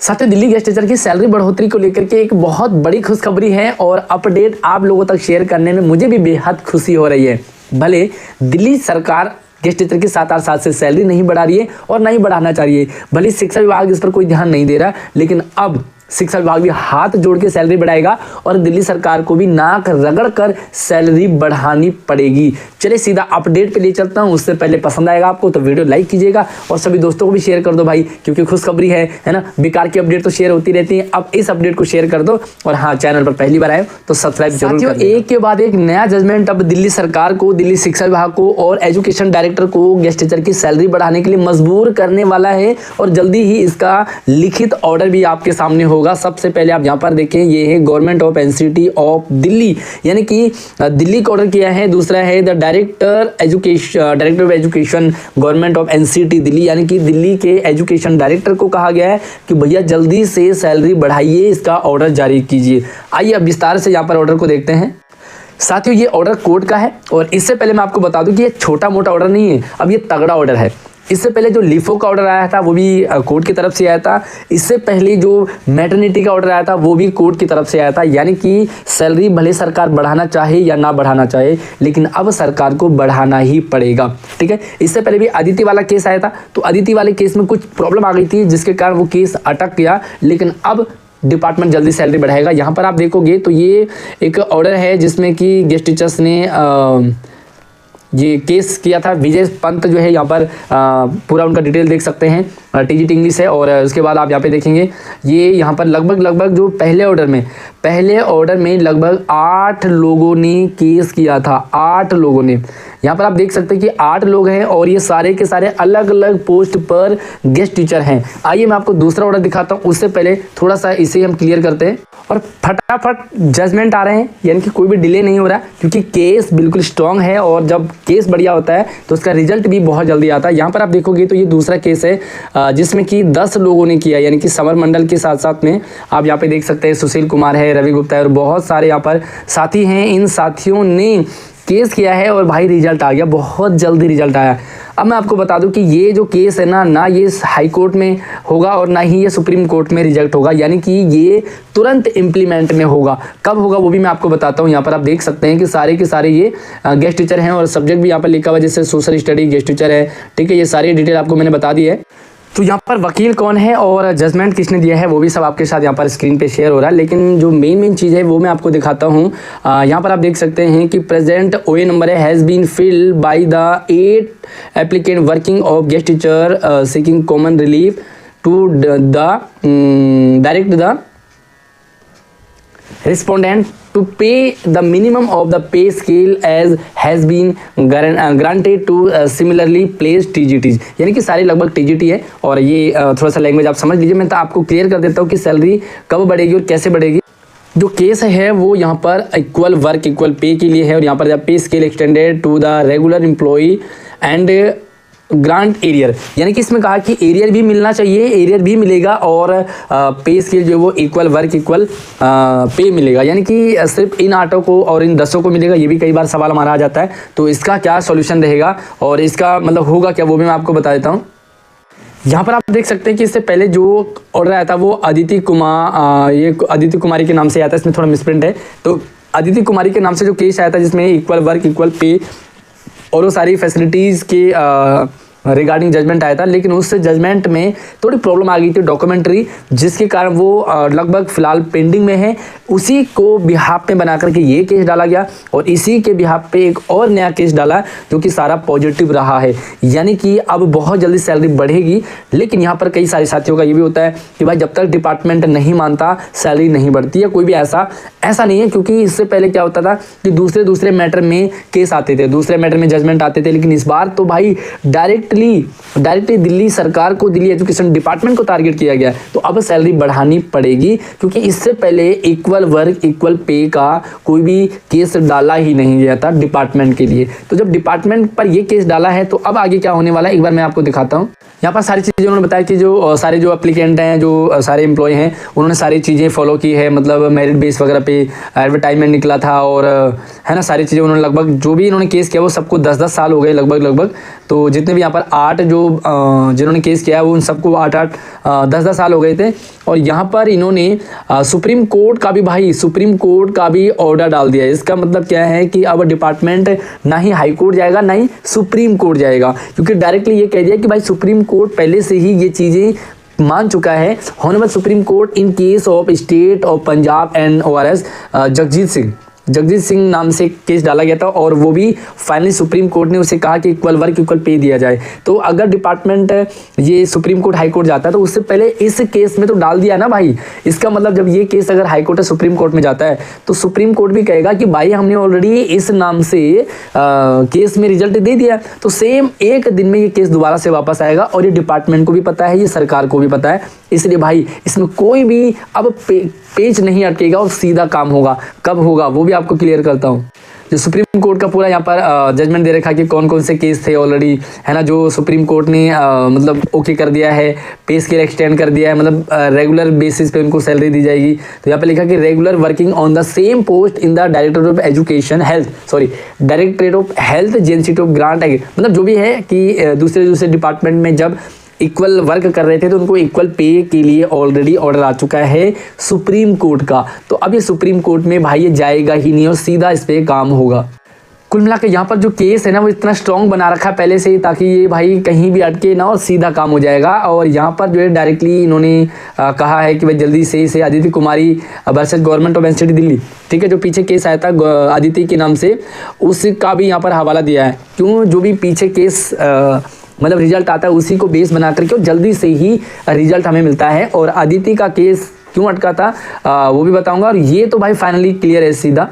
साथियों, Delhi guest teacher की salary बढ़ोतरी को लेकर के एक बहुत बड़ी खुशखबरी है और अपडेट आप लोगों तक शेयर करने में मुझे भी बेहद खुशी हो रही है। भले दिल्ली सरकार गेस्ट टीचर की 7-8 साल से सैलरी नहीं बढ़ा रही है और नहीं बढ़ाना चाहिए, भले शिक्षा विभाग इस पर कोई ध्यान नहीं दे रहा, लेकिन अब शिक्षा विभाग भी हाथ जोड़ के सैलरी बढ़ाएगा और दिल्ली सरकार को भी नाक रगड़ कर सैलरी बढ़ानी पड़ेगी। चलिए सीधा अपडेट पे ले चलता हूं। उससे पहले पसंद आएगा आपको तो वीडियो लाइक कीजिएगा और सभी दोस्तों को भी शेयर कर दो भाई, क्योंकि खुशखबरी है ना। बेकार की अपडेट तो शेयर होती रहती है, अब इस अपडेट को शेयर कर दो। और हाँ, चैनल पर पहली बार आए तो सब्सक्राइब जरूर कर दो। एक के बाद एक नया जजमेंट अब दिल्ली सरकार को, दिल्ली शिक्षा विभाग को और एजुकेशन डायरेक्टर को गेस्ट टीचर की सैलरी बढ़ाने के लिए मजबूर करने वाला है और जल्दी ही इसका लिखित ऑर्डर भी आपके सामने होगा। सबसे पहले आप यहां पर देखें, ये है government of NCT of Delhi, यानी कि दिल्ली को ऑर्डर किया है। दूसरा है the director of education government of NCT Delhi, यानी कि दिल्ली के एजुकेशन डायरेक्टर को कहा गया है कि भैया जल्दी से सैलरी बढ़ाइए, इसका ऑर्डर जारी कीजिए। आइए अब विस्तार से यहां पर ऑर्डर को देखते हैं। साथियों, ये ऑर्डर कोर्ट का है और इससे पहले मैं आपको बता दूं कि ये छोटा मोटा ऑर्डर नहीं है, अब ये तगड़ा ऑर्डर है। इससे पहले जो लिफो का ऑर्डर आया था वो भी कोर्ट की तरफ से आया था। इससे पहले जो मैटरनिटी का ऑर्डर आया था वो भी कोर्ट की तरफ से आया था। यानी कि सैलरी भले सरकार बढ़ाना चाहे या ना बढ़ाना चाहे, लेकिन अब सरकार को बढ़ाना ही पड़ेगा। ठीक है, इससे पहले भी अदिति वाला केस आया था, तो अदिति वाले केस में कुछ प्रॉब्लम आ गई थी जिसके कारण वो केस अटक गया, लेकिन अब डिपार्टमेंट जल्दी सैलरी बढ़ाएगा। यहाँ पर आप देखोगे तो ये एक ऑर्डर है जिसमें कि गेस्ट टीचर्स ने ये केस किया था। विजय पंत जो है यहाँ पर पूरा उनका डिटेल देख सकते हैं, टीजीटी इंग्लिश है। और उसके बाद आप यहाँ पे देखेंगे ये यहाँ पर लगभग जो पहले ऑर्डर में लगभग 8 लोगों ने केस किया था। 8 लोगों ने, यहाँ पर आप देख सकते हैं कि 8 लोग हैं और ये सारे के सारे अलग अलग पोस्ट पर गेस्ट टीचर हैं। आइए मैं आपको दूसरा ऑर्डर दिखाता हूँ, उससे पहले थोड़ा सा इसे हम क्लियर करते हैं और फटाफट जजमेंट आ रहे हैं, यानी कि कोई भी डिले नहीं हो रहा, क्योंकि केस बिल्कुल स्ट्रांग है और जब केस बढ़िया होता है तो उसका रिजल्ट भी बहुत जल्दी आता है। यहाँ पर आप देखोगे तो ये दूसरा केस है जिसमें कि 10 लोगों ने किया, यानी कि समर मंडल के साथ साथ में आप यहाँ पे देख सकते हैं सुशील कुमार है, रवि गुप्ता है और बहुत सारे यहाँ पर साथी हैं। इन साथियों ने केस किया है और भाई रिजल्ट आ गया, बहुत जल्दी रिजल्ट आया। अब मैं आपको बता दूं कि ये जो केस है ना ये हाई कोर्ट में होगा और ना ही ये सुप्रीम कोर्ट में रिजेक्ट होगा, यानी कि ये तुरंत इम्प्लीमेंट में होगा। कब होगा वो भी मैं आपको बताता हूँ। यहाँ पर आप देख सकते हैं कि सारे के सारे ये गेस्ट टीचर हैं और सब्जेक्ट भी यहाँ पर लिखा हुआ है, जैसे सोशल स्टडी गेस्ट टीचर है। ठीक है, ये सारी डिटेल आपको मैंने बता दी है। तो यहाँ पर वकील कौन है और जजमेंट किसने दिया है वो भी सब आपके साथ यहाँ पर स्क्रीन पे शेयर हो रहा है, लेकिन जो मेन चीज़ है वो मैं आपको दिखाता हूँ। यहाँ पर आप देख सकते हैं कि प्रेजेंट ओए नंबर है has been filed by the 8 applicant working of guest teacher seeking common relief to the direct the respondent to pay the minimum of the pay scale as has been granted to similarly placed TGTs, यानी कि सारी लगभग TGT है। और ये थोड़ा सा language आप समझ लीजिए, मैं तो आपको क्लियर कर देता हूँ कि सैलरी कब बढ़ेगी और कैसे बढ़ेगी। जो केस है वो यहाँ पर इक्वल वर्क इक्वल पे के लिए है और यहाँ पर pay scale extended to the regular employee and grant arrear, यानी कि इसमें कहा कि एरियर भी मिलना चाहिए, एरियर भी मिलेगा और पे स्केल जो है वो इक्वल वर्क इक्वल पे मिलेगा, यानी कि सिर्फ इन 8 को और इन 10 को मिलेगा। ये भी कई बार सवाल हमारा आ जाता है, तो इसका क्या सॉल्यूशन रहेगा और इसका मतलब होगा क्या वो भी मैं आपको बता देता हूँ। यहाँ पर आप देख सकते हैं कि इससे पहले जो ऑर्डर आया था वो अदिति कुमारी के नाम से आया था, इसमें थोड़ा मिसप्रिंट है। तो अदिति कुमारी के नाम से जो केस आया था जिसमें इक्वल वर्क इक्वल पे और वो सारी फैसिलिटीज़ के रिगार्डिंग जजमेंट आया था, लेकिन उस जजमेंट में थोड़ी प्रॉब्लम आ गई थी डॉक्यूमेंट्री, जिसके कारण वो लगभग फ़िलहाल पेंडिंग में है। उसी को बिहाफ में बना करके ये केस डाला गया और इसी के बिहाफ पे एक और नया केस डाला जो कि सारा पॉजिटिव रहा है, यानी कि अब बहुत जल्दी सैलरी बढ़ेगी। लेकिन यहाँ पर कई सारे साथियों का ये भी होता है कि भाई जब तक डिपार्टमेंट नहीं मानता सैलरी नहीं बढ़ती है। कोई भी ऐसा नहीं है, क्योंकि इससे पहले क्या होता था कि दूसरे मैटर में केस आते थे, दूसरे मैटर में जजमेंट आते थे, लेकिन इस बार तो भाई डायरेक्टली दिल्ली सरकार को, दिल्ली एजुकेशन डिपार्टमेंट को टारगेट किया गया। तो अब सैलरी बढ़ानी पड़ेगी, क्योंकि इससे पहले इक्वल वर्क इक्वल पे का कोई भी केस डाला ही नहीं गया था डिपार्टमेंट के लिए। तो जब डिपार्टमेंट पर ये केस डाला है तो अब आगे क्या होने वाला है एक बार मैं आपको दिखाता हूँ। यहाँ पर सारी चीज़ें उन्होंने बताया कि जो सारे जो एप्लीकेंट हैं, जो सारे एम्प्लॉय हैं, उन्होंने सारी चीज़ें फॉलो की है, मतलब मेरिट बेस वगैरह पे एडवर्टाइजमेंट निकला था और है ना, सारी चीज़ें उन्होंने लगभग जो भी इन्होंने केस किया वो सबको 10-10 साल हो गए लगभग। तो जितने भी यहाँ पर 8 जो जिन्होंने केस किया है वो उन सबको 8-8 10-10 साल हो गए थे। और यहाँ पर इन्होंने सुप्रीम कोर्ट का भी ऑर्डर डाल दिया है। इसका मतलब क्या है कि अब डिपार्टमेंट ना ही हाई कोर्ट जाएगा ना ही सुप्रीम कोर्ट जाएगा, क्योंकि डायरेक्टली ये कह दिया कि भाई सुप्रीम कोर्ट पहले से ही ये चीज़ें मान चुका है। Honourable supreme court in case of state of Punjab and ORS Jagjit Singh नाम से केस डाला गया था, और वो भी फाइनली सुप्रीम कोर्ट ने उसे कहा कि इक्वल वर्क इक्वल पे दिया जाए। तो अगर डिपार्टमेंट ये सुप्रीम कोर्ट हाई कोर्ट जाता है तो उससे पहले इस केस में तो डाल दिया ना भाई। इसका मतलब जब ये केस अगर हाई कोर्ट या सुप्रीम कोर्ट में जाता है तो सुप्रीम कोर्ट भी कहेगा कि भाई हमने ऑलरेडी इस नाम से केस में रिजल्ट दे दिया, तो सेम एक दिन में ये केस दोबारा से वापस आएगा। और ये डिपार्टमेंट को भी पता है, ये सरकार को भी पता है, इसलिए भाई इसमें कोई भी अब पेच नहीं अटकेगा और सीधा काम होगा। कब होगा वो भी आपको क्लियर करता हूँ। जो सुप्रीम कोर्ट का पूरा यहाँ पर जजमेंट दे रखा है कि कौन कौन से केस थे ऑलरेडी, है ना, जो सुप्रीम कोर्ट ने मतलब ओके कर दिया है, पे स्केल एक्सटेंड कर दिया है, मतलब रेगुलर बेसिस पे उनको सैलरी दी जाएगी। तो यहाँ पे लिखा कि regular working on the same post in the directorate of education directorate of health agency of grant है, मतलब जो भी है कि दूसरे डिपार्टमेंट में जब इक्वल वर्क कर रहे थे तो उनको इक्वल पे के लिए ऑलरेडी ऑर्डर आ चुका है सुप्रीम कोर्ट का। तो अब ये सुप्रीम कोर्ट में भाई ये जाएगा ही नहीं और सीधा इस पे काम होगा। कुल मिला के यहाँ पर जो केस है ना वो इतना स्ट्रॉन्ग बना रखा है पहले से ही, ताकि ये भाई कहीं भी अटके ना और सीधा काम हो जाएगा। और यहाँ पर जो है डायरेक्टली इन्होंने कहा है कि भाई जल्दी से इसे Aditya Kumari versus government of NCT Delhi, ठीक है, जो पीछे केस आया था आदित्य के नाम से, उसका भी यहाँ पर हवाला दिया है। क्यों, जो भी पीछे केस मतलब रिजल्ट आता है उसी को बेस बना करके जल्दी से ही रिजल्ट हमें मिलता है। और आदित्य का केस क्यों अटका था वो भी बताऊंगा। और ये तो भाई फाइनली क्लियर है सीधा।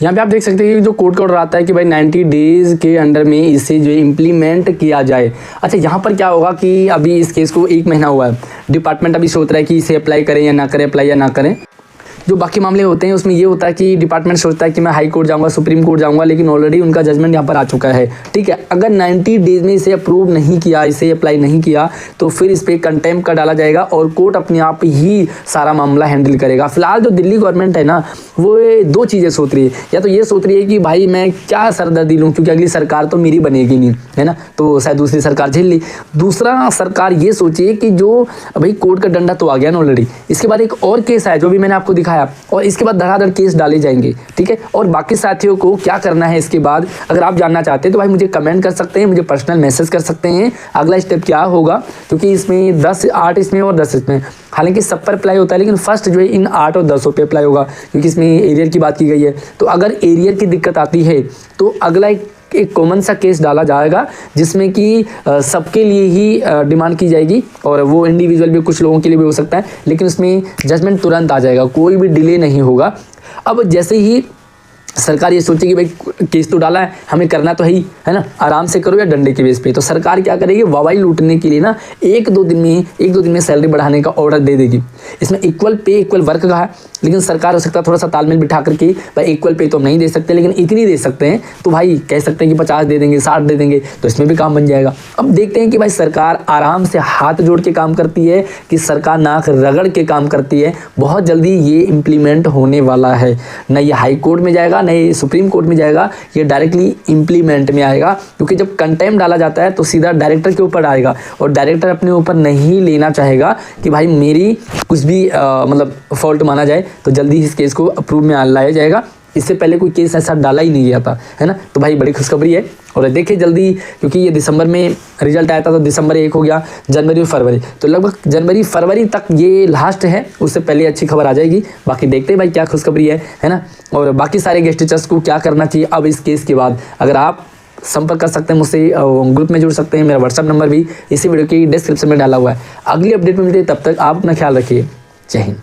यहाँ पे आप देख सकते हैं कि जो कोर्ट का ऑर्डर आता है कि भाई 90 डेज के अंडर में इसे जो इम्प्लीमेंट किया जाए। अच्छा, यहाँ पर क्या होगा कि अभी इस केस को 1 महीना हुआ है, डिपार्टमेंट अभी सोच रहा है कि इसे अप्लाई करें या ना करें, अप्लाई या ना करें। जो बाकी मामले होते हैं उसमें ये होता है कि डिपार्टमेंट सोचता है कि मैं हाई कोर्ट जाऊंगा, सुप्रीम कोर्ट जाऊंगा, लेकिन ऑलरेडी उनका जजमेंट यहाँ पर आ चुका है, ठीक है। अगर 90 डेज में इसे अप्रूव नहीं किया, इसे अप्लाई नहीं किया, तो फिर इस पर कंटेम्प्ट का डाला जाएगा और कोर्ट अपने आप ही सारा मामला हैंडल करेगा। फिलहाल जो दिल्ली गवर्नमेंट है ना वो 2 चीज़ें सोच रही है। या तो ये सोच रही है कि भाई मैं क्या सरदर्दी लूँ, क्योंकि अगली सरकार तो मेरी बनेगी नहीं, है ना, तो शायद दूसरी सरकार झेल ली। दूसरा सरकार ये सोचिए कि जो भाई कोर्ट का डंडा तो आ गया ना ऑलरेडी, इसके बाद एक और केस है जो भी मैंने आपको दिखाया, और इसके बाद धड़ाधड़ केस डाले जाएंगे, ठीक है। और बाकी साथियों को क्या करना है इसके बाद अगर आप जानना चाहते हैं तो भाई मुझे कमेंट कर सकते हैं, मुझे पर्सनल मैसेज कर सकते हैं अगला स्टेप क्या होगा, क्योंकि इसमें 8 इसमें और 10 इसमें, हालांकि सब पर अप्लाई होता है, लेकिन फर्स्ट जो है इन 8 और 10 पे अप्लाई होगा, क्योंकि इसमें एरियर की बात की गई है। तो अगर एरियर की दिक्कत आती है तो अगला एक कॉमन सा केस डाला जाएगा जिसमें कि सबके लिए ही डिमांड की जाएगी, और वो इंडिविजुअल भी कुछ लोगों के लिए भी हो सकता है, लेकिन उसमें जजमेंट तुरंत आ जाएगा, कोई भी डिले नहीं होगा। अब जैसे ही सरकार ये सोचेगी भाई केस तो डाला है, हमें करना तो है ना, आराम से करो या डंडे के बेस पे, तो सरकार क्या करेगी, वाई लूटने के लिए ना 1-2 दिन में सैलरी बढ़ाने का ऑर्डर दे देगी। इसमें इक्वल पे इक्वल वर्क का है, लेकिन सरकार हो सकता है थोड़ा सा तालमेल बिठा करके भाई इक्वल पे तो हम नहीं दे सकते, लेकिन इतनी दे सकते हैं, तो भाई कह सकते हैं कि 50 दे देंगे, 60 दे देंगे, तो इसमें भी काम बन जाएगा। अब देखते हैं कि भाई सरकार आराम से हाथ जोड़ के काम करती है कि सरकार नाक रगड़ के काम करती है। बहुत जल्दी ये इम्प्लीमेंट होने वाला है, न ये हाई कोर्ट में जाएगा न ये सुप्रीम कोर्ट में जाएगा, ये डायरेक्टली इम्प्लीमेंट में आएगा। क्योंकि जब कंटेम्प्ट डाला जाता है तो सीधा डायरेक्टर के ऊपर आएगा, और डायरेक्टर अपने ऊपर नहीं लेना चाहेगा कि भाई मेरी कुछ भी मतलब फॉल्ट माना जाए, तो जल्दी इस केस को अप्रूव में लाया जाएगा। इससे पहले कोई केस ऐसा डाला ही नहीं गया था, है ना, तो भाई बड़ी खुशखबरी है। और देखिए जल्दी, क्योंकि ये दिसंबर में रिजल्ट आया था, तो दिसंबर 1 हो गया, जनवरी और फरवरी, तो लगभग जनवरी फरवरी तक ये लास्ट है, उससे पहले अच्छी खबर आ जाएगी। बाकी देखते हैं भाई क्या खुशखबरी है ना। और बाकी सारे गेस्ट टीचर्स को क्या करना चाहिए अब इस केस के बाद, अगर आप संपर्क कर सकते हैं मुझसे, ग्रुप में जुड़ सकते हैं। मेरा व्हाट्सअप नंबर भी इसी वीडियो की डिस्क्रिप्शन में डाला हुआ है। अगली अपडेट में मिलते हैं, तब तक आप अपना ख्याल रखिए। जय हिंद।